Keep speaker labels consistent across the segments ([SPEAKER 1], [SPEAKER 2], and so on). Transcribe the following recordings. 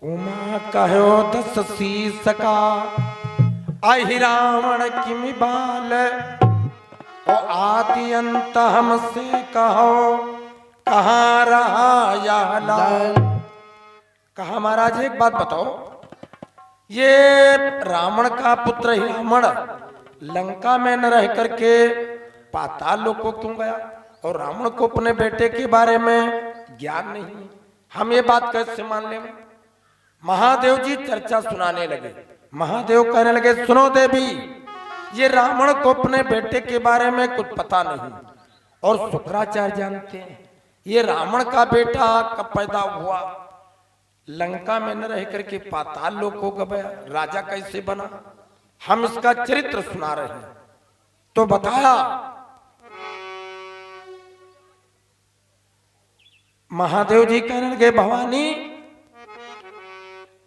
[SPEAKER 1] उमा कहो दस शीस का अहि रावण किमि बाल ओ आदि अंत हमसे कहो कहाँ रहा या लाल। कहा महाराज एक बात बताओ, ये रावण का पुत्र ही रावण लंका में न रह करके पाताल लोक को क्यों गया और रावण को अपने बेटे के बारे में ज्ञान नहीं, हम ये बात कैसे मान लें। महादेव जी चर्चा सुनाने लगे। महादेव कहने लगे सुनो देवी, ये रावण को अपने बेटे के बारे में कुछ पता नहीं और शुक्राचार्य जानते हैं ये रावण का बेटा कब पैदा हुआ, लंका में न रह करके पाताल लोक को गया, राजा कैसे बना, हम इसका चरित्र सुना रहे हैं। तो बताया महादेव जी कहने लगे भवानी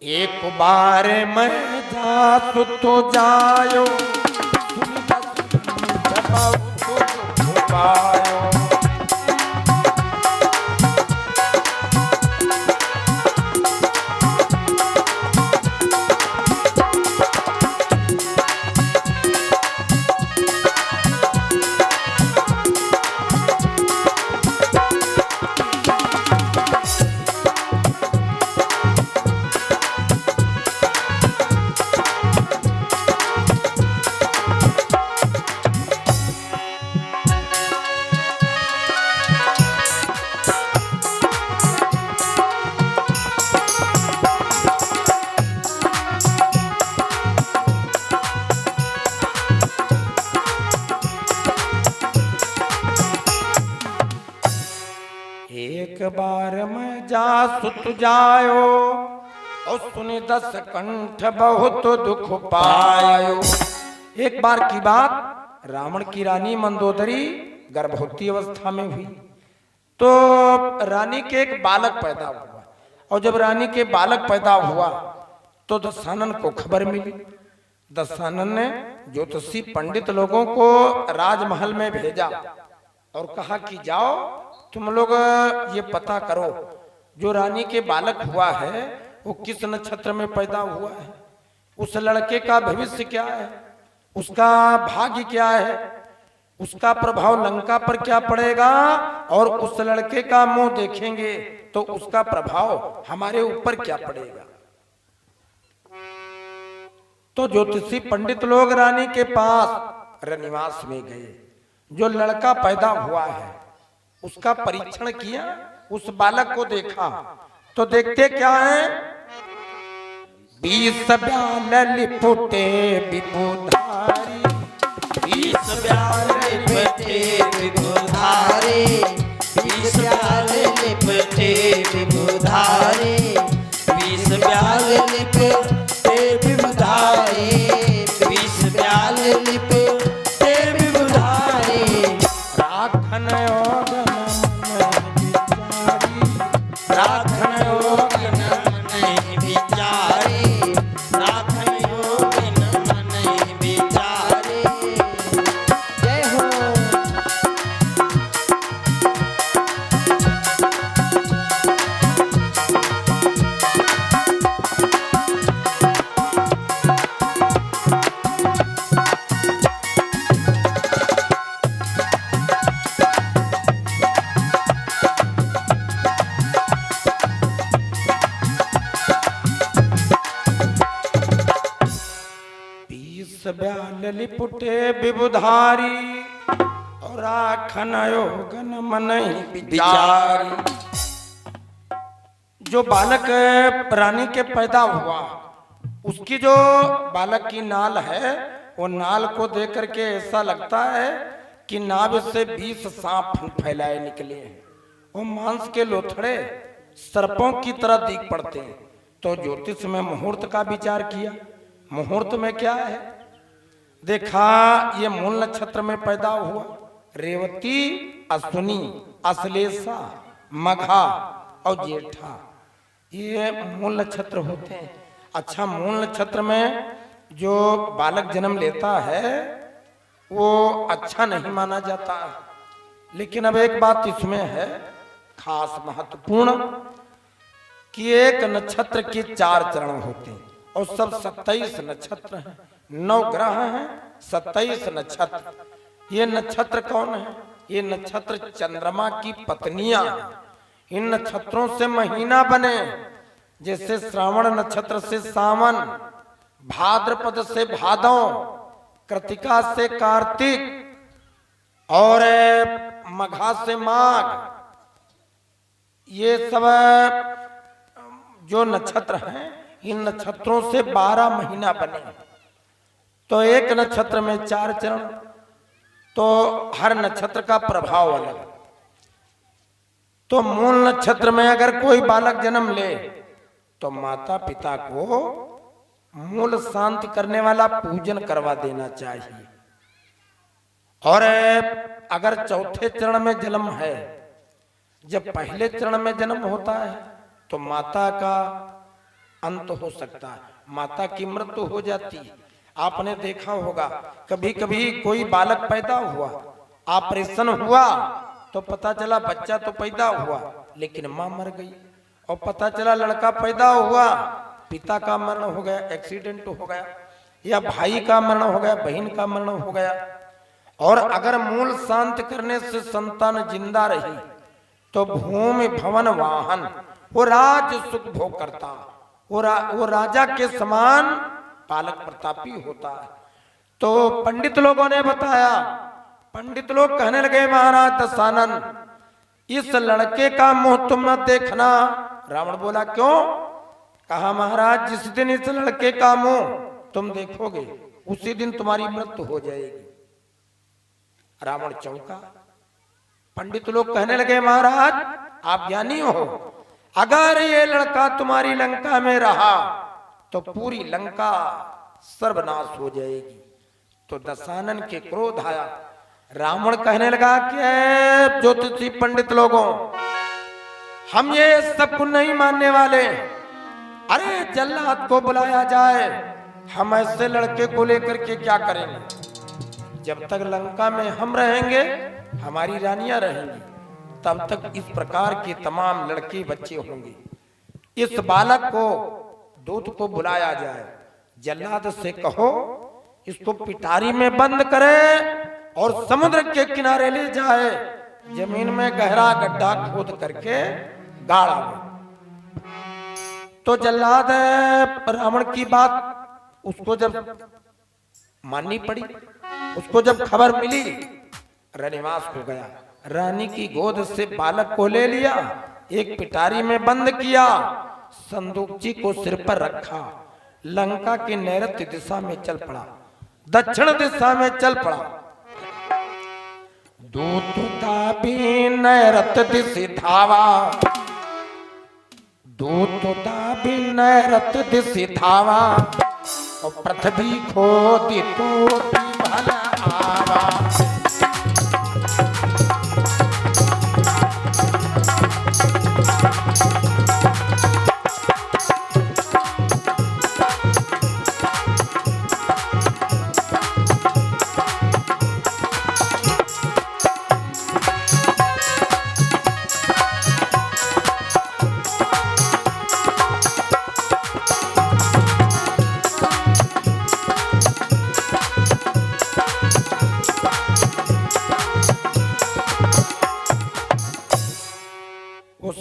[SPEAKER 1] एक बार मैं जा तो जायो एक बार मैं जा सुत जायो और सुनी दस कंठ बहुत दुख पायो। एक बार की बात, रावण की रानी मंदोदरी गर्भवती अवस्था में हुई तो रानी के एक बालक पैदा हुआ और जब रानी के बालक पैदा हुआ तो दशानन को खबर मिली। दशानन ने ज्योतिषी पंडित लोगों को राजमहल में भेजा और कहा कि जाओ तुम लोग ये पता करो जो रानी के बालक हुआ है वो किस नक्षत्र में पैदा हुआ है, उस लड़के का भविष्य क्या है, उसका भाग्य क्या है, उसका प्रभाव लंका पर क्या पड़ेगा और उस लड़के का मुंह देखेंगे तो उसका प्रभाव हमारे ऊपर क्या पड़ेगा। तो ज्योतिषी पंडित लोग रानी के पास रनिवास में गए, जो लड़का पैदा हुआ है उसका परीक्षण किया, उस बालक को देखा तो देखते क्या है, 20 ब्याल लिपटे विभुधारी,
[SPEAKER 2] 20 ब्याल लिपटे विभुधारी, 20 ब्याल लिपटे विभुधारी, 20 ब्याल लिपटे विभुधारी, 20 ब्याल लिपटे विभुधारी।
[SPEAKER 1] राखन
[SPEAKER 2] राखन योग न मनहि विचारी, राखन योग न मनहि विचारी। जय हो।
[SPEAKER 1] ब्याल लिपटे विभुधारी और राखन योग न मनहि विचारी। जो बालक रानी के पैदा हुआ उसकी जो बालक की नाल है वो नाल को देख करके ऐसा लगता है कि नाभ से 20 सांप फैलाए निकले हैं, वो मांस के लोथड़े सर्पों की तरह दिख पड़ते हैं। तो ज्योतिष में मुहूर्त का विचार किया, मुहूर्त में क्या है देखा, ये मूल नक्षत्र में पैदा हुआ, रेवती, अश्विनी, अश्लेषा, मघा और जेठा, ये मूल नक्षत्र होते हैं। अच्छा, मूल नक्षत्र में जो बालक जन्म लेता है वो अच्छा नहीं माना जाता, लेकिन अब एक बात इसमें है खास महत्वपूर्ण, कि एक नक्षत्र के 4 चरण होते हैं और सब 27 नक्षत्र हैं, 9 ग्रह हैं, 27 नक्षत्र। ये नक्षत्र कौन है? ये नक्षत्र चंद्रमा की पत्नियां हैं। इन नक्षत्रों से महीना बने, जैसे श्रावण नक्षत्र से सावन, भाद्रपद से भादौ, कृतिका से कार्तिक और मघा से माघ। ये सब जो नक्षत्र हैं, इन नक्षत्रों से 12 महीना बने। तो एक नक्षत्र में 4 चरण, तो हर नक्षत्र का प्रभाव अलग। तो मूल नक्षत्र में अगर कोई बालक जन्म ले तो माता पिता को मूल शांति करने वाला पूजन करवा देना चाहिए। और अगर चौथे चरण में जन्म है, जब पहले चरण में जन्म होता है तो माता का अंत हो सकता है, माता की मृत्यु हो जाती है। आपने देखा होगा कभी कभी कोई बालक पैदा हुआ, ऑपरेशन हुआ तो पता चला बच्चा तो पैदा हुआ लेकिन मां मर गई, और पता चला लड़का पैदा हुआ, पिता का मरण हो गया, एक्सीडेंट हो गया, या भाई का मरण हो गया, बहन का मरण हो गया। और अगर मूल शांत करने से संतान जिंदा रही तो भूमि भवन वाहन, वो राज सुख भोग करता, वो राजा के समान पालक प्रतापी होता है। तो पंडित लोगों ने बताया, पंडित लोग कहने लगे महाराज दशानन, इस लड़के का मुंह तुम मत देखना। रावण बोला क्यों? कहा महाराज जिस दिन इस लड़के का मुंह तुम देखोगे उसी दिन तुम्हारी मृत्यु हो जाएगी। रावण चौंका। पंडित लोग कहने लगे महाराज आप ज्ञानी हो, अगर ये लड़का तुम्हारी लंका में रहा तो पूरी लंका सर्वनाश हो जाएगी। तो दशानन के क्रोध आया। रावण कहने लगा कि ज्योतिषी पंडित लोगों, हम ये सब को नहीं मानने वाले। अरे जल्लाद को बुलाया जाए, हम ऐसे लड़के को लेकर के क्या करेंगे? जब तक लंका में हम रहेंगे, हमारी रानियां रहेंगी, तब तक इस प्रकार के तमाम लड़के बच्चे होंगे। इस बालक को, दूत को बुलाया जाए, जल्लाद से कहो इसको पिटारी में बंद करे और समुद्र के किनारे ले जाए, जमीन में गहरा गड्ढा खोद करके गाड़ा। तो जल्लाद रावण की बात उसको जब माननी पड़ी, उसको जब खबर मिली, रनिवास हो गया। रानी की गोद से बालक को ले लिया, एक पिटारी में बंद किया, संदूकजी को सिर पर रखा, लंका के नैऋत्य दिशा में चल पड़ा, दक्षिण दिशा में चल पड़ा। दूत दाबी नैऋत्य दिशि धावा, दूत दाबी नैऋत्य दिशि धावा, और पृथ्वी खोदी तो भला आवा।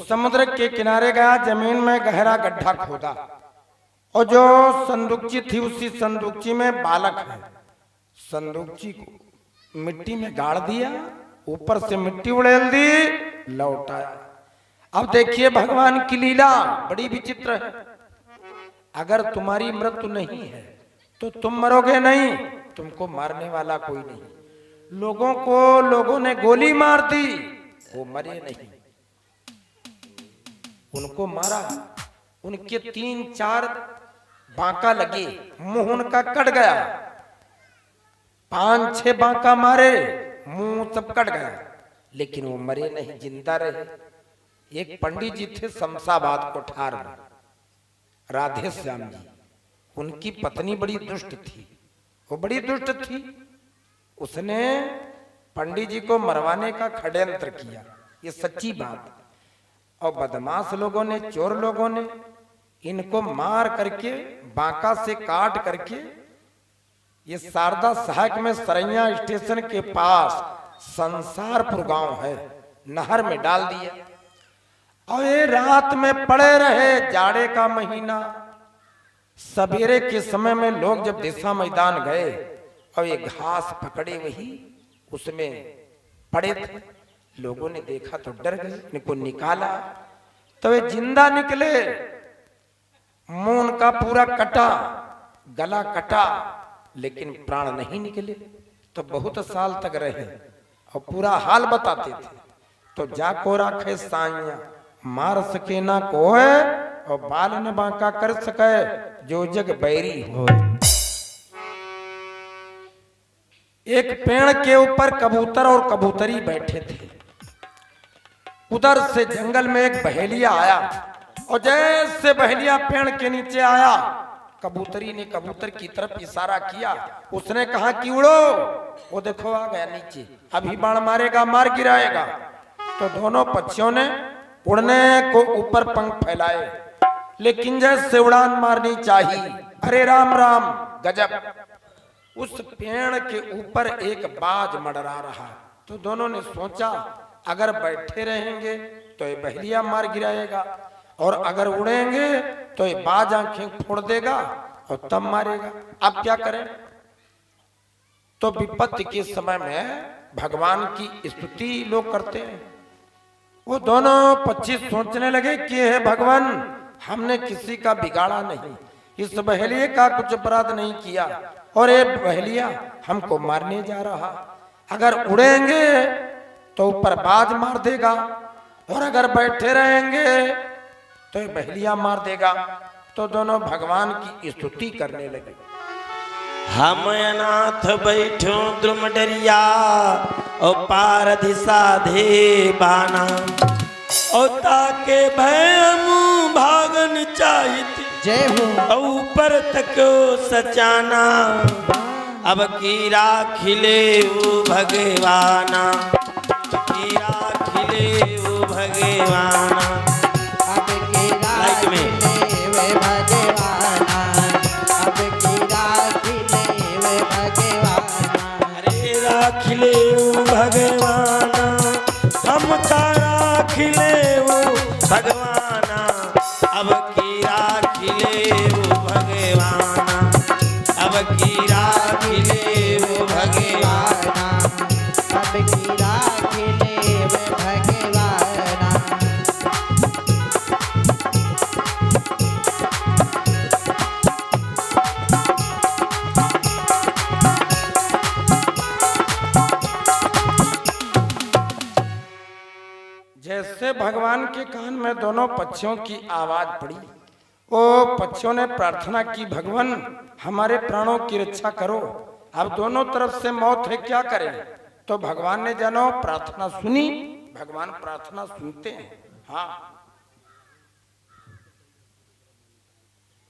[SPEAKER 1] समुद्र के किनारे गया, जमीन में गहरा गड्ढा खोदा, और जो संदूकची थी उसी संदूकची में बालक है, संदूकची को मिट्टी में गाड़ दिया, ऊपर से मिट्टी उड़ेल दी, लौटाया। अब देखिए भगवान की लीला बड़ी विचित्र है। अगर तुम्हारी मृत्यु नहीं है तो तुम मरोगे नहीं, तुमको मारने वाला कोई नहीं। लोगों को लोगों ने गोली मार दी, वो मरे नहीं, उनको मारा, उनके 3-4 बांका लगे, मुंह उनका कट गया, 5-6 बांका मारे, मुंह सब कट गया, लेकिन वो मरे नहीं, जिंदा रहे। एक पंडित जी थे शमशाबाद कोठार में, राधे श्याम जी, उनकी पत्नी बड़ी दुष्ट थी, वो बड़ी दुष्ट थी। उसने पंडित जी को मरवाने का षड्यंत्र किया, ये सच्ची बात। और बदमाश लोगों ने, चोर लोगों ने इनको मार करके बांका से काट करके ये शारदा सहायक में सरैया स्टेशन के पास संसारपुर गांव है, नहर में डाल दिया। और ये रात में पड़े रहे, जाड़े का महीना। सवेरे के समय में लोग जब दिशा मैदान गए और ये घास पकड़े वही उसमें पड़े थे, लोगों ने देखा तो डर गए, इनको निकाला तो वे जिंदा निकले। मुंह उनका पूरा कटा, गला कटा, लेकिन प्राण नहीं निकले। तो बहुत साल तक रहे और पूरा हाल बताते थे। तो जाको राखे साइया, मार सके ना कोय और बाल न बांका कर सके जो जग बैरी हो। एक पेड़ के ऊपर कबूतर और कबूतरी बैठे थे। उधर से जंगल में एक बहेलिया आया और जैसे बहेलिया पेड़ के नीचे आया, कबूतरी ने कबूतर की तरफ इशारा किया। उसने कहा कि उड़ो। वो देखो आ गया नीचे, अभी बाण मारेगा, मार गिराएगा। तो दोनों पक्षियों ने उड़ने को ऊपर पंख फैलाए, लेकिन जैसे उड़ान मारनी चाहिए, अरे राम राम गजब, उस पेड़ के ऊपर एक बाज मंडरा रहा। तो दोनों ने सोचा अगर बैठे रहेंगे तो ये बहेलिया मार गिराएगा, और अगर उड़ेंगे तो ये बाज आंखें फोड़ देगा और तब मारेगा। अब क्या करें? तो विपत्ति के समय में भगवान की स्तुति लोग करते हैं। वो दोनों पक्षी सोचने लगे कि हे भगवान, हमने किसी का बिगाड़ा नहीं, इस बहेलिये का कुछ अपराध नहीं किया और ये बहेलिया हमको मारने जा रहा। अगर उड़ेंगे तो ऊपर बाज मार देगा, और अगर बैठे रहेंगे तो ये बहेलिया मार देगा। तो दोनों भगवान की स्तुति करने लगे।
[SPEAKER 2] हम अनाथ बैठो द्रुम डरिया और पार दिशा दे बाना, और ताके भयम भागन चाहित
[SPEAKER 3] जय हो
[SPEAKER 2] ऊपर तक सचाना। अब कीरा खिले वो भगवाना, कीरा खिले वो भगवाना।
[SPEAKER 3] अब कीरा
[SPEAKER 2] लाइक में।
[SPEAKER 3] खिले वे भगवाना, अब कीरा खिले वे भगवाना।
[SPEAKER 2] अरे राखिले वो भगवाना, हम तारा खिले वो भगवाना। अब की राखिले वो भगवाना, अब की राखिले वो भगवाना।
[SPEAKER 3] अब कीरा खिले वे भगवाना।
[SPEAKER 1] जैसे भगवान के कान में दोनों पक्षियों की आवाज पड़ी, वो पक्षियों ने प्रार्थना की, भगवान हमारे प्राणों की रक्षा करो, अब दोनों तरफ से मौत है, क्या करें? तो भगवान ने जानो प्रार्थना सुनी। भगवान प्रार्थना सुनते हैं। हाँ,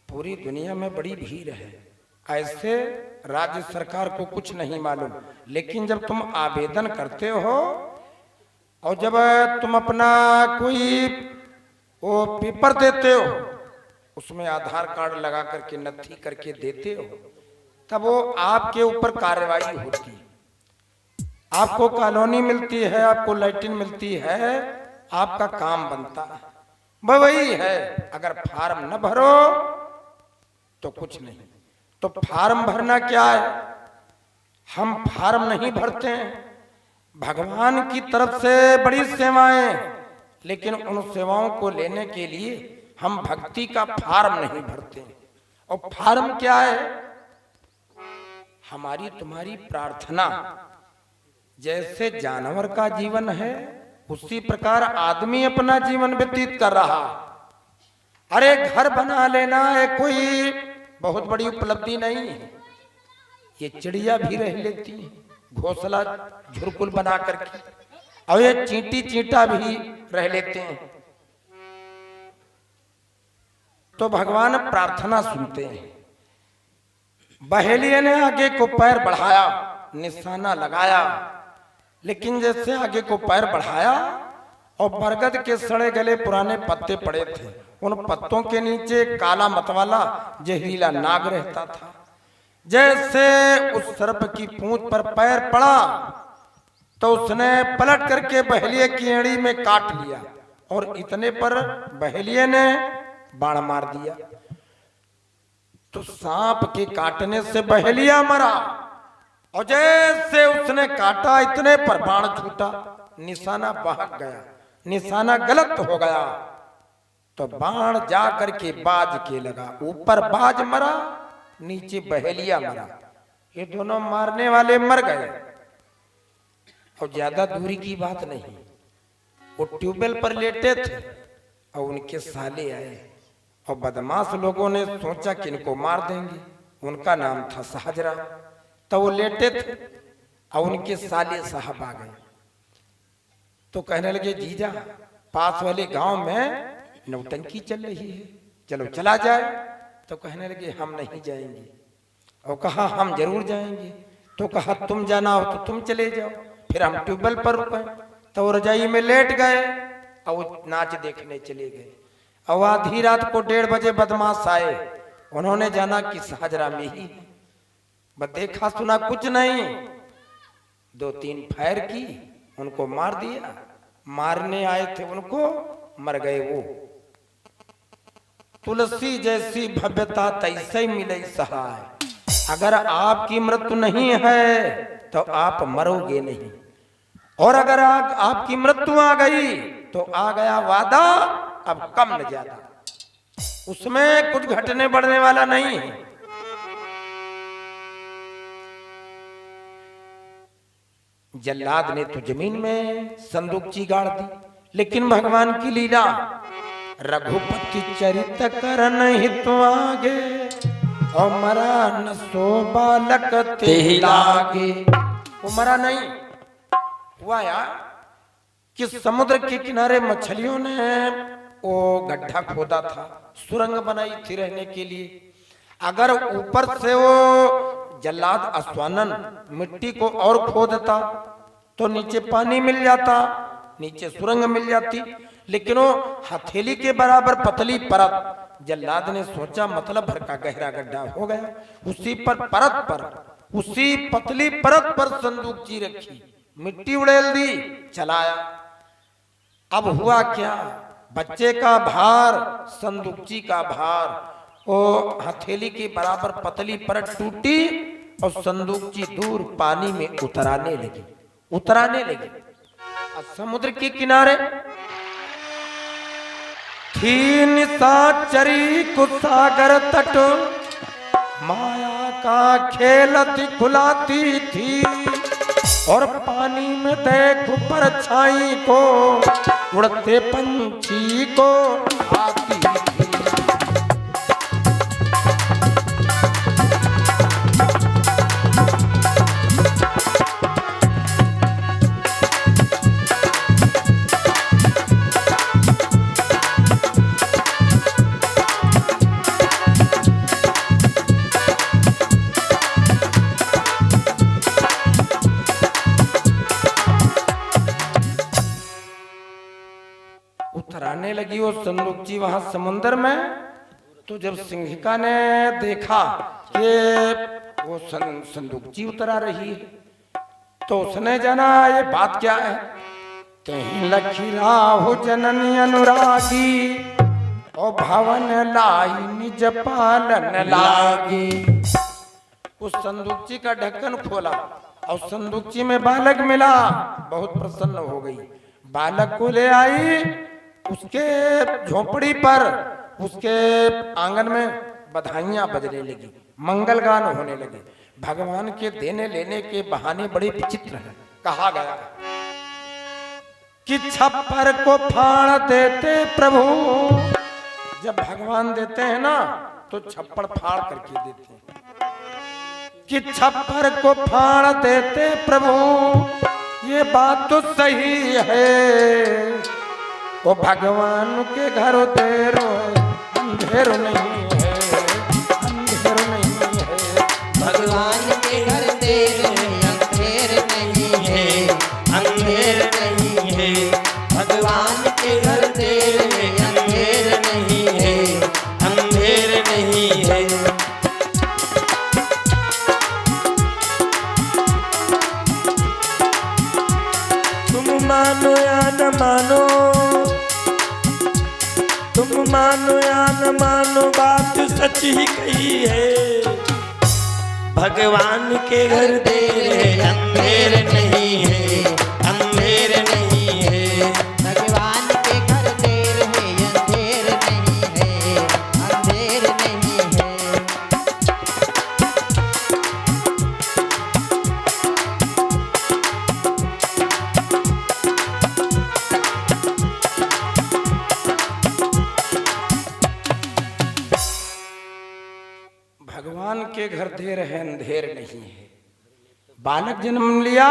[SPEAKER 1] पूरी दुनिया में बड़ी भीड़ है, ऐसे राज्य सरकार को कुछ नहीं मालूम, लेकिन जब तुम आवेदन करते हो और जब तुम अपना कोई वो पेपर देते हो, उसमें आधार कार्ड लगा करके नथी करके देते हो, तब वो आपके ऊपर कार्रवाई होती है। आपको कॉलोनी मिलती है, आपको लैट्रिन मिलती है, आपका काम बनता है। वही है, अगर फार्म न भरो तो कुछ नहीं। तो फार्म भरना क्या है? हम फार्म नहीं भरते हैं। भगवान की तरफ से बड़ी सेवाएं, लेकिन उन सेवाओं को लेने के लिए हम भक्ति का फार्म नहीं भरते। और फार्म क्या है? हमारी तुम्हारी प्रार्थना। जैसे जानवर का जीवन है, उसी प्रकार आदमी अपना जीवन व्यतीत कर रहा। अरे घर बना लेना है कोई बहुत बड़ी उपलब्धि नहीं है। ये चिड़िया भी रह लेती है घोंसला झुरकुल बना करके, और ये चींटी चींटा भी रह लेते हैं। तो भगवान प्रार्थना सुनते हैं। बहेलिये ने आगे को पैर बढ़ाया, निशाना लगाया, लेकिन जैसे आगे को पैर बढ़ाया और बरगद के सड़े गले पुराने पत्ते पड़े थे। उन पत्तों के नीचे काला मतवाला जहरीला नाग रहता था। जैसे उस सर्प की पूंछ पर पैर पड़ा तो उसने पलट करके बहेलिए की एड़ी में काट लिया और इतने पर बहेलिए ने बाण मार दिया। तो सांप के काटने से बहेलिया मरा और जैसे उसने काटा इतने पर बाण छूटा, निशाना बहक गया, निशाना गलत हो गया तो बाण जा करके बाज के लगा। ऊपर बाज मरा, नीचे बहेलिया मरा। ये दोनों मारने वाले मर गए। और ज्यादा दूरी की बात नहीं, वो ट्यूबवेल पर लेटे थे और उनके साले आए और बदमाश लोगों ने सोचा कि इनको मार देंगे। उनका नाम था साहजरा। तो वो लेटे थे और उनके साले साहब आ गए तो कहने लगे, जीजा पास वाले गांव में नौटंकी चल रही है, चलो चला जाए। तो कहने लगे हम नहीं जाएंगे। और कहा हम जरूर जाएंगे। तो कहा तुम जाना हो तो तुम चले जाओ। फिर हम ट्यूबवेल पर रुके तो वो रजाई में लेट गए और वो नाच देखने चले गए। और आधी रात को 1:30 बजे बदमाश आए। उन्होंने जाना कि साहजरा में ही है। बस देखा सुना कुछ नहीं, 2-3 फायर की, उनको मार दिया। मारने आए थे उनको, मर गए वो। तुलसी जैसी भव्यता तैसे ही मिले सहाय। अगर आपकी मृत्यु नहीं है तो आप मरोगे नहीं, और अगर आपकी मृत्यु आ गई तो आ गया वादा, अब कम न ज्यादा, उसमें कुछ घटने बढ़ने वाला नहीं है। जल्लाद ने तो जमीन में संदूकची गाड़ दी, लेकिन भगवान की लीला, रघुपति चरित करन हित आगे और मरा न सो बालक ते लागे। वो मरा नहीं। हुआ यार कि समुद्र के किनारे मछलियों ने वो गड्ढा खोदा था, सुरंग बनाई थी रहने के लिए। अगर ऊपर से वो जल्लाद अश्वानन मिट्टी को और खोदता तो नीचे पानी मिल जाता, नीचे सुरंग मिल जाती। लेकिन वो हथेली के बराबर पतली परत, जल्लाद ने सोचा मतलब भर का गहरा गड्ढा हो गया। उसी पर परत पर, उसी पतली परत पर संदूकची रखी, मिट्टी उड़ेल दी, चलाया। अब हुआ क्या, बच्चे का भार, संदूकची का भार, वो हथेली के बराबर पतली परत टूटी और संदूकची दूर पानी में उतराने लगी, उतराने लगी। समुद्र के किनारे थी निशाचरी कुसागर तट, माया का खेल दिखलाती थी। और पानी में देखो परछाई को, उड़ते पंछी को आती थी। उतराने लगी वो संदूकची वहां समुन्द्र में। तो जब सिंहिका ने देखा कि वो संदूकची उतरा रही है तो उसने जाना ये बात क्या है। कहीं लखी राहु जननी अनुरागी और भवन लाई निज पालन लागी। उस संदूकची का ढक्कन खोला और संदूकची में बालक मिला, बहुत प्रसन्न हो गई। बालक को ले आई, उसके झोपड़ी पर, उसके आंगन में बधाइयां बजने लगी, मंगल गान होने लगे। भगवान के देने लेने के बहाने बड़े विचित्र हैं। कहा गया कि छप्पर को फाड़ देते प्रभु। जब भगवान देते हैं ना तो छप्पर फाड़ करके देते हैं कि छप्पर को फाड़ देते प्रभु। ये बात तो सही है, वो भगवान के घर तेरो अंधेरो नहीं है, अंधेरो नहीं है।
[SPEAKER 3] भगवान के घर तेरे अंधेर नहीं है, अंधेर नहीं है। भगवान
[SPEAKER 2] न मानो बात सच ही कही है। भगवान के घर देर है अंधेर नहीं है, अंधेर नहीं है।
[SPEAKER 3] भगवान के घर देर है अंधेर नहीं है, अंधेर नहीं है।
[SPEAKER 1] भगवान के घर देर है अंधेर नहीं है। बालक जन्म लिया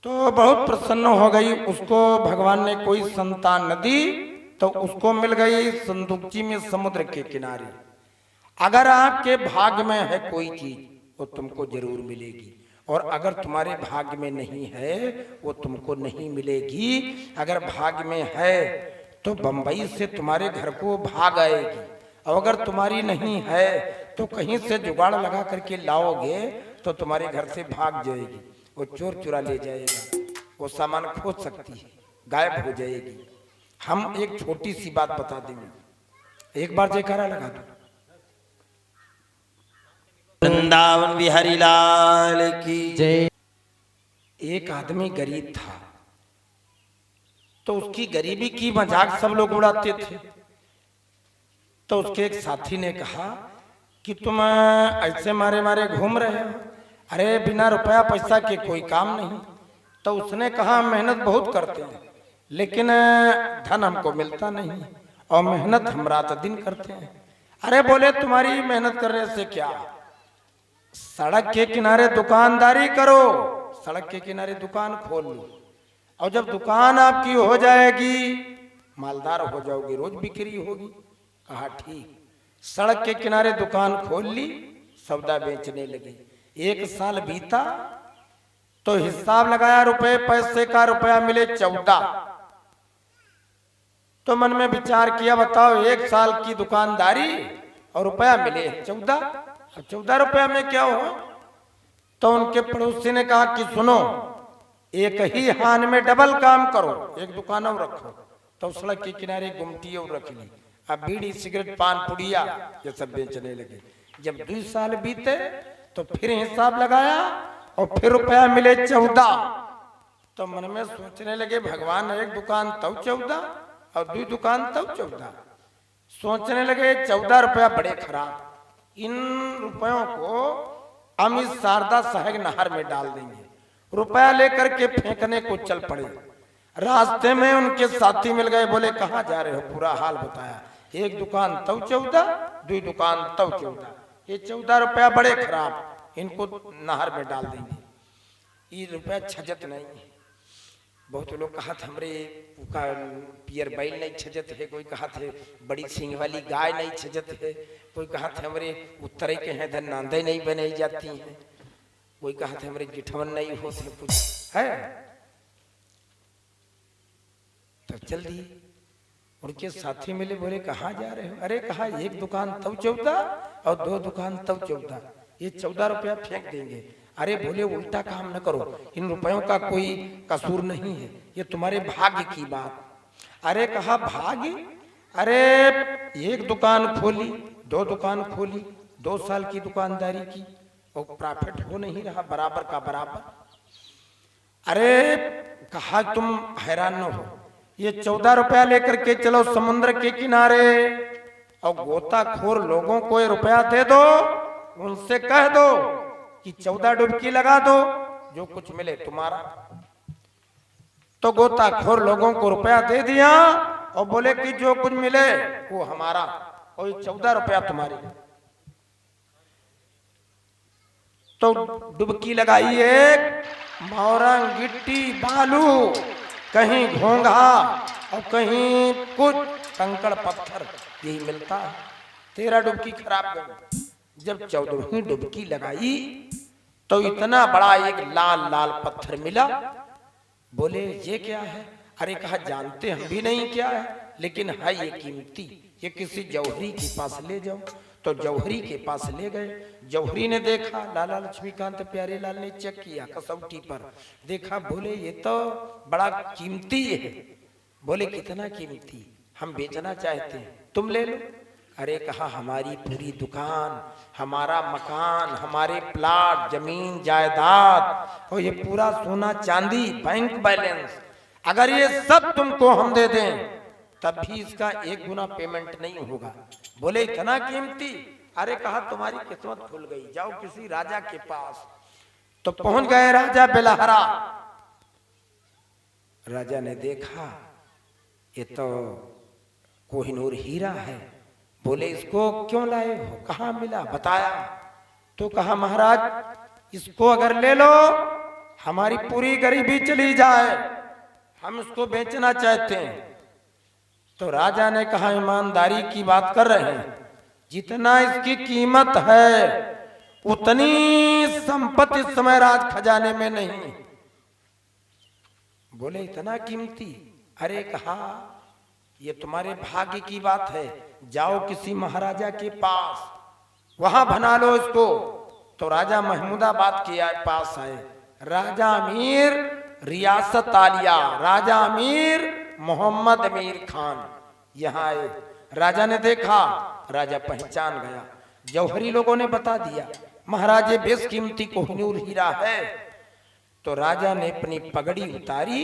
[SPEAKER 1] तो बहुत प्रसन्न हो गई, उसको भगवान ने कोई संतान न दी तो उसको मिल गई संदूकची में समुद्र के किनारे। अगर आपके भाग्य में है कोई चीज वो तुमको जरूर मिलेगी, और अगर तुम्हारे भाग्य में नहीं है वो तुमको नहीं मिलेगी। अगर भाग्य में है तो बंबई से तुम्हारे घर को भाग आएगी, और अगर तुम्हारी नहीं है तो कहीं से जुगाड़ लगा करके लाओगे तो तुम्हारे घर से भाग जाएगी। वो चोर चुरा ले जाएगा, वो सामान खोज सकती है, गायब हो जाएगी। हम एक छोटी सी बात बता देंगे, एक बार जयकारा लगा दो।
[SPEAKER 2] वृंदावन बिहारी लाल की
[SPEAKER 3] जय।
[SPEAKER 1] एक आदमी गरीब था तो उसकी गरीबी की मजाक सब लोग उड़ाते थे। तो उसके एक साथी ने कहा कि तुम ऐसे मारे मारे घूम रहे हो, अरे बिना रुपया पैसा के कोई काम नहीं। तो उसने कहा मेहनत बहुत करते हैं लेकिन धन हमको मिलता नहीं, और मेहनत हम रात दिन करते हैं। अरे बोले तुम्हारी मेहनत करने से क्या, सड़क के किनारे दुकानदारी करो, सड़क के किनारे दुकान खोल लो, और जब दुकान आपकी हो जाएगी मालदार हो जाओगी, रोज बिक्री होगी। कहा ठीक। सड़क के किनारे दुकान खोल ली, सौदा बेचने लगे। 1 साल बीता तो हिसाब लगाया, रुपए पैसे का रुपया मिले 14। तो मन में विचार किया बताओ 1 साल की दुकानदारी और रुपया मिले 14, अब 14 रुपया में क्या हो। तो उनके पड़ोसी ने कहा कि सुनो, एक ही हान में डबल काम करो, एक दुकान और रखो। तो सड़क के किनारे गुमटी और रख ली, अब बीड़ी सिगरेट पान पुड़िया ये सब बेचने लगे। जब 2 साल बीते तो फिर हिसाब लगाया और फिर रुपया मिले 14। तो मन में सोचने लगे भगवान, एक दुकान तब 14 और 2 दुकान तब 14। सोचने लगे 14 रुपया बड़े खराब, इन रुपयों को हम इस शारदा सहायक नहर में डाल देंगे। रुपया लेकर के फेंकने को चल पड़े। रास्ते में उनके साथी मिल गए, बोले कहाँ जा रहे हो, पूरा हाल बताया। 1 दुकान तब 14, 2 दुकान तब 14, ये 14 रुपया बड़े खराब, इनको नहर में डाल देंगे, ये रुपया छजत नहीं है। बहुत लोग कहा था हमरे पियर बैल नहीं छजत है, कोई कहा थे बड़ी सिंह वाली गाय नहीं छजत है, कोई कहा थे हमरे उत्तरे के हैं धन नांदे नहीं बनाई जाती हैं, कोई कहा थे हमरे जिठवन नहीं होते, कुछ है। तब चल दिए। उनके साथी मिले, बोले कहाँ जा रहे हो, अरे कहा 1 दुकान तब 14 और 2 दुकान तब 14, ये 14 रुपया फेंक देंगे। अरे बोले उल्टा काम न करो, इन रुपयों का कोई कसूर नहीं है, ये तुम्हारे भाग्य की बात। अरे कहा भाग्य, अरे 1 दुकान खोली, 2 दुकान खोली, 2 साल की दुकानदारी की और प्रॉफिट हो नहीं रहा बराबर का बराबर। अरे कहा तुम हैरान न हो, ये 14 रुपया लेकर के चलो समुद्र के किनारे और गोताखोर लोगों को ये रुपया दे दो, उनसे कह दो कि 14 डुबकी लगा दो, जो कुछ मिले तुम्हारा। तो गोताखोर लोगों को रुपया दे दिया और बोले कि जो कुछ मिले वो हमारा, और ये 14 रुपया तुम्हारी। तो डुबकी लगाई एक, मोरंग गिट्टी बालू, कहीं घोंघा और कहीं कुछ कंकड़ पत्थर, यही मिलता है। 13 डुबकी खराब गई। जब 14वीं डुबकी लगाई तो इतना बड़ा एक लाल लाल पत्थर मिला। बोले ये क्या है, अरे कहा जानते हम भी नहीं क्या है, लेकिन है ये कीमती, ये किसी जौहरी के पास ले जाओ। तो जौहरी के पास ले गए। जौहरी ने देखा, लाला लक्ष्मीकांत प्यारे लाल ने चेक किया कसौटी पर, देखा, बोले ये तो बड़ा कीमती है। बोले कितना कीमती, हम बेचना चाहते हैं। तुम ले लो। अरे कहा हमारी पूरी दुकान, हमारा मकान, हमारे प्लाट, जमीन जायदाद और ये पूरा सोना चांदी, बैंक बैलेंस, अगर ये सब तुमको हम दे दें तब भी इसका 1 गुना पेमेंट नहीं होगा। बोले इतना कीमती? अरे कहा तुम्हारी किस्मत खुल गई, जाओ किसी राजा के पास। तो पहुंच गए राजा बेलहरा। राजा ने देखा ये तो कोहिनूर हीरा है। बोले इसको क्यों लाए हो, कहाँ मिला, बताया। तो कहा महाराज इसको अगर ले लो हमारी पूरी गरीबी चली जाए, हम इसको बेचना चाहते हैं। तो राजा ने कहा ईमानदारी की बात कर रहे हैं, जितना इसकी कीमत है उतनी संपत्ति इस समय राज खजाने में नहीं। बोले इतना कीमती? अरे कहा ये तुम्हारे भाग्य की बात है, जाओ किसी महाराजा के पास, वहां बना लो इसको। तो राजा महमूदाबाद के पास आए। राजा अमीर रियासत आलिया, राजा अमीर मोहम्मद अमीर खान यहाँ आए। राजा ने देखा, राजा पहचान गया। जौहरी लोगों ने बता दिया महाराज ये बेशकीमती कोहिनूर हीरा है। तो राजा ने अपनी पगड़ी उतारी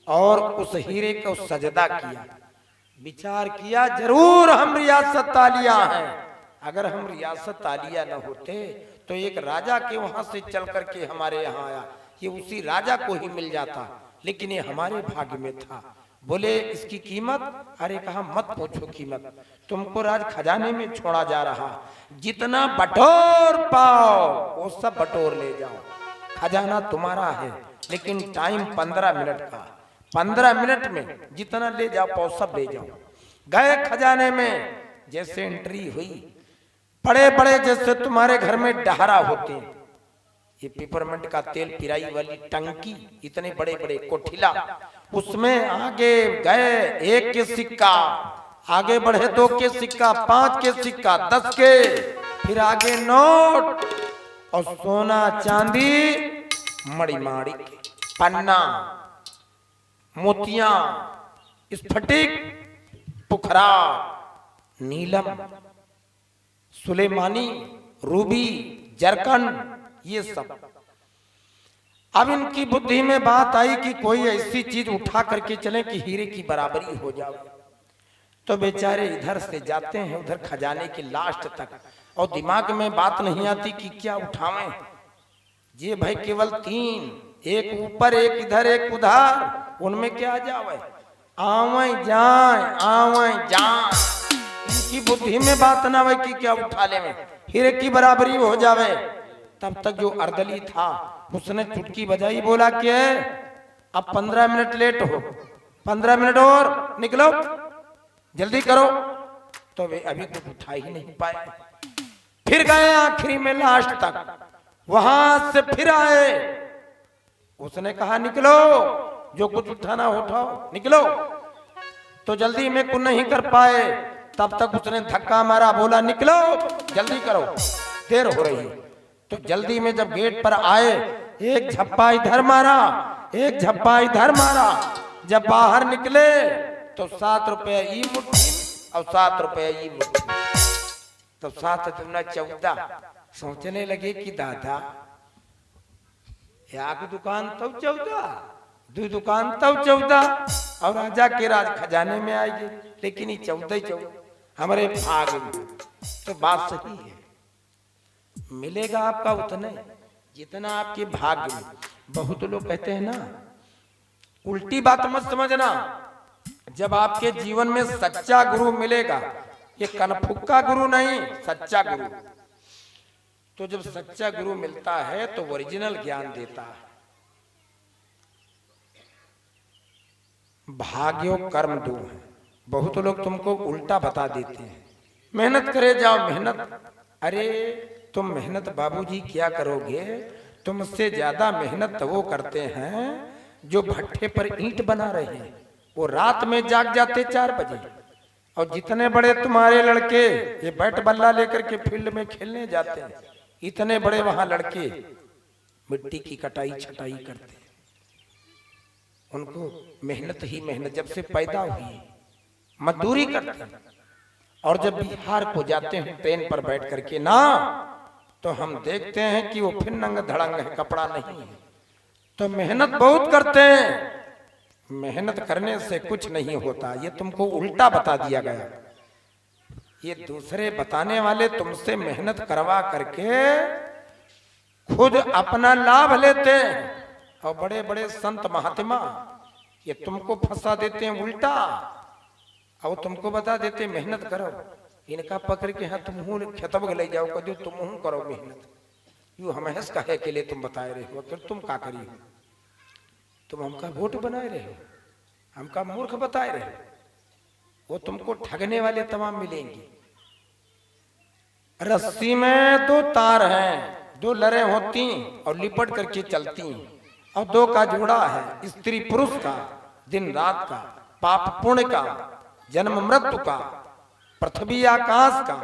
[SPEAKER 1] और उस हीरे को सजदा किया। विचार किया जरूर हम रियासत आलिया हैं, अगर हम रियासत आलिया न होते तो एक राजा के वहां से चल करके हमारे यहाँ आया, ये उसी राजा को ही मिल जाता, लेकिन ये हमारे भाग्य में था। बोले इसकी कीमत? अरे कहा मत पूछो कीमत, तुमको राज खजाने में छोड़ा जा रहा, जितना बटोर पाओ वो सब बटोर ले जाओ, खजाना तुम्हारा है, लेकिन टाइम 15 मिनट का, 15 मिनट में जितना ले जाओ पाओ सब ले जाओ। गए खजाने में, जैसे एंट्री हुई, बड़े बड़े जैसे तुम्हारे घर में डहरा होते हैं, ये पिपरमेंट का तेल पिराई वाली टंकी, इतने बड़े बड़े कोठिला, उसमें आगे गए 1 के सिक्का, आगे बढ़े 2 के सिक्का, 5 के सिक्का, 10 के, फिर आगे नोट और सोना चांदी, मणिमाणिक, पन्ना, मोतियां, स्फटिक, पुखरा, नीलम, सुलेमानी, रूबी, जरकन, ये सब। अब इनकी बुद्धि में बात आई कि कोई ऐसी चीज उठा करके चले कि हीरे की बराबरी हो जाए। तो बेचारे इधर से जाते हैं उधर खजाने के लास्ट तक, और दिमाग में बात नहीं आती कि क्या उठावें। ये भाई केवल 3, एक ऊपर एक इधर एक उधर, उनमें क्या जावे, आवे जाए। इनकी बुद्धि में बात ना आवे कि क्या उठा ले में हीरे की बराबरी हो जावे। तब तक जो अर्दली था उसने चुटकी बजाई, बोला कि अब 15 मिनट लेट हो, 15 मिनट और निकलो, जल्दी करो। तो वे अभी कुछ उठा ही नहीं पाए। फिर गए आखिरी में लास्ट तक, वहां से फिर आए, उसने कहा निकलो, जो कुछ उठाना हो उठाओ, निकलो। तो जल्दी में कुछ नहीं कर पाए, तब तक उसने धक्का मारा, बोला निकलो जल्दी करो, देर हो रही है। तो जल्दी में जब गेट पर आए, एक झप्पा इधर मारा, एक झप्पा इधर मारा। जब बाहर निकले तो 7 रुपये ई मुट्ठी और 7 रुपये ई मुट्ठी, तो 7 दूना 14। सोचने लगे कि दादा एक दुकान तो 14, 2 दुकान तो 14, और राजा के राज खजाने में आएगी, लेकिन ये 14 हमारे भाग में। तो बात सही है, मिलेगा आपका उतने जितना आपके भाग्य में। बहुत लोग कहते हैं ना, उल्टी बात मत समझना, जब आपके जीवन में सच्चा गुरु मिलेगा, ये कनफुक्का गुरु नहीं, सच्चा गुरु, तो जब सच्चा गुरु मिलता है तो ओरिजिनल ज्ञान देता है। भाग्यो कर्म दो है, बहुत लोग तुमको उल्टा बता देते हैं, मेहनत करे जाओ मेहनत। अरे तुम मेहनत बाबूजी क्या करोगे, तुमसे ज्यादा मेहनत वो करते हैं जो भट्ठे पर ईंट बना रहे हैं, वो रात में जाग जाते 4 बजे। और जितने बड़े तुम्हारे लड़के ये बैट बल्ला लेकर के फील्ड में खेलने जाते हैं, इतने बड़े वहां लड़के मिट्टी की कटाई छटाई करते हैं। उनको मेहनत ही मेहनत, जब से पैदा हुई मजदूरी करते हैं। और जब बिहार को जाते हैं ट्रेन पर बैठ करके ना, तो हम देखते हैं कि वो फिर नंग धड़ंग है, कपड़ा नहीं है। तो मेहनत बहुत करते हैं, मेहनत करने से कुछ नहीं होता। ये तुमको उल्टा बता दिया गया। ये दूसरे बताने वाले तुमसे मेहनत करवा करके खुद अपना लाभ लेते हैं, और बड़े बड़े संत महात्मा ये तुमको फंसा देते हैं उल्टा, और तुमको बता देते मेहनत करो। इनका पकड़ के हाँ तुम खेतब ले जाओ, कदू तुम करो मेहनत। यू हमेश कहे के लिए तुम बताए रहे हो, फिर तुम का करी हो? तुम हमका वोट बनाए रहे हो, हमका मूर्ख बताए रहे हो। वो तुमको ठगने वाले तमाम मिलेंगे। रस्सी में दो तार हैं, दो लरे होती और लिपट करके चलती, और दो का जोड़ा है, स्त्री पुरुष का, दिन रात का, पाप पुण्य का, जन्म मृत्यु का, पृथ्वी आकाश का,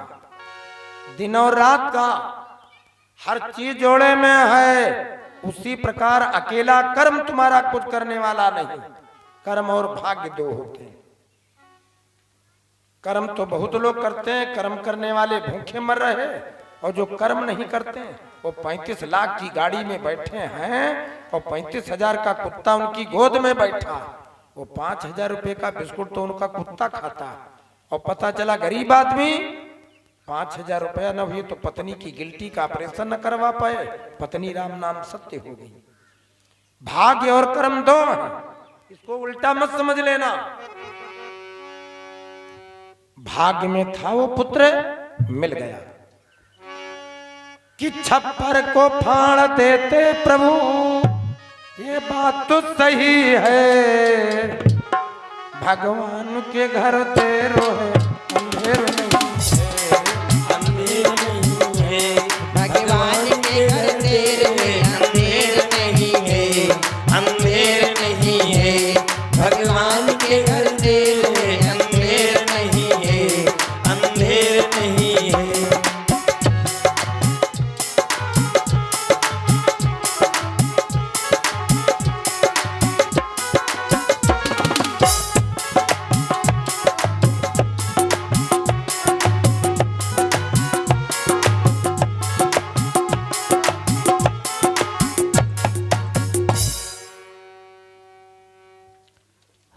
[SPEAKER 1] दिन और रात का, हर चीज जोड़े में है। उसी प्रकार अकेला कर्म तुम्हारा कुछ करने वाला नहीं। कर्म और भाग्य दो होते हैं। कर्म तो बहुत लोग करते हैं, कर्म करने वाले भूखे मर रहे, और जो कर्म नहीं करते हैं वो 35 लाख की गाड़ी में बैठे हैं और 35,000 का कुत्ता उनकी गोद में बैठा। वो 5,000 रुपए का बिस्कुट तो उनका कुत्ता खाता, और पता चला गरीब आदमी 5,000 रुपया न हुई तो पत्नी की गिल्टी का ऑपरेशन न करवा पाए, पत्नी राम नाम सत्य हो गई। भाग्य और कर्म दो हैं, इसको उल्टा मत समझ लेना। भाग्य में था वो पुत्र, मिल गया। कि छप्पर को फाड़ देते प्रभु, ये बात तो सही है। भगवान के घर तेरो है, अंधेर नहीं है,
[SPEAKER 2] भगवान के घर तेरे में अंधेर नहीं है, अंधेर नहीं है। भगवान के घर तेरे में अंधेर नहीं है, अंधेर नहीं है।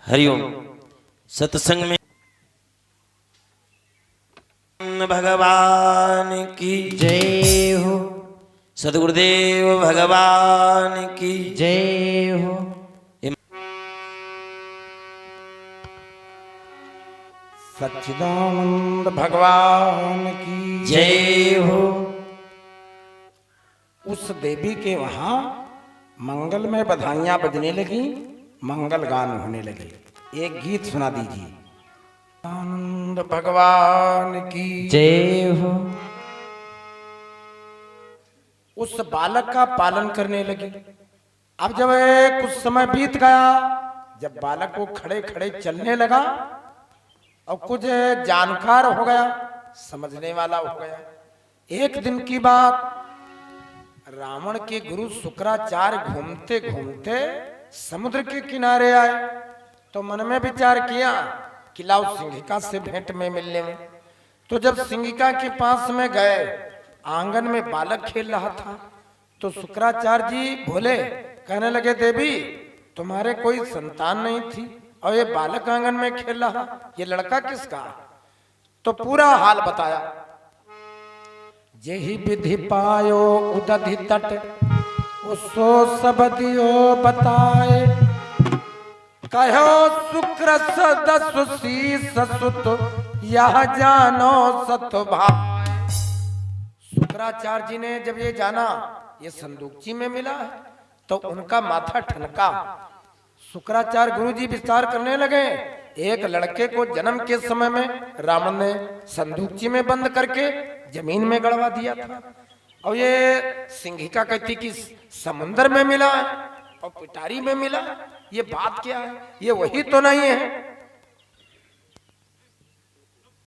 [SPEAKER 2] हरिओम। सत्संग में भगवान की
[SPEAKER 3] जय हो,
[SPEAKER 2] सदगुरुदेव भगवान की
[SPEAKER 3] जय हो।
[SPEAKER 1] सच्चिदानंद भगवान की
[SPEAKER 2] जय हो।
[SPEAKER 1] उस देवी के वहां मंगल में बधाइयां बजने लगी, मंगल गान होने लगे। एक गीत सुना दीजिए। आनंद भगवान की
[SPEAKER 3] जय हो।
[SPEAKER 1] उस बालक का पालन करने लगी। अब जब कुछ समय बीत गया, जब बालक को खड़े खड़े चलने लगा और कुछ जानकार हो गया, समझने वाला हो गया। एक दिन की बात, रावण के गुरु शुक्राचार्य घूमते घूमते समुद्र के किनारे आए, तो मन में विचार किया कि लाओ सिंहिका से भेंट में मिलने में। तो जब सिंहिका के पास में गए, आंगन में बालक खेल रहा था, तो शुक्राचार्य जी बोले, कहने लगे देवी तुम्हारे कोई संतान नहीं थी और ये बालक आंगन में खेल रहा, ये लड़का किसका? तो पूरा हाल बताया। जेहि विधि पायो उदधि तट, उसो सब दियो बताए। कहो शुक्र सदसु शीस सुत, यह जानो सत भाई। शुक्राचार्य जी ने जब ये जाना ये संदूकची में मिला है, तो उनका माथा ठनका। शुक्राचार्य गुरुजी विस्तार करने लगे। एक लड़के को जन्म के समय में रावण ने संदूकची में बंद करके जमीन में गड़वा दिया था, और ये सिंहिका कहती कि समुद्र में मिला है और पिटारी में मिला। ये बात क्या है? ये वही तो नहीं है।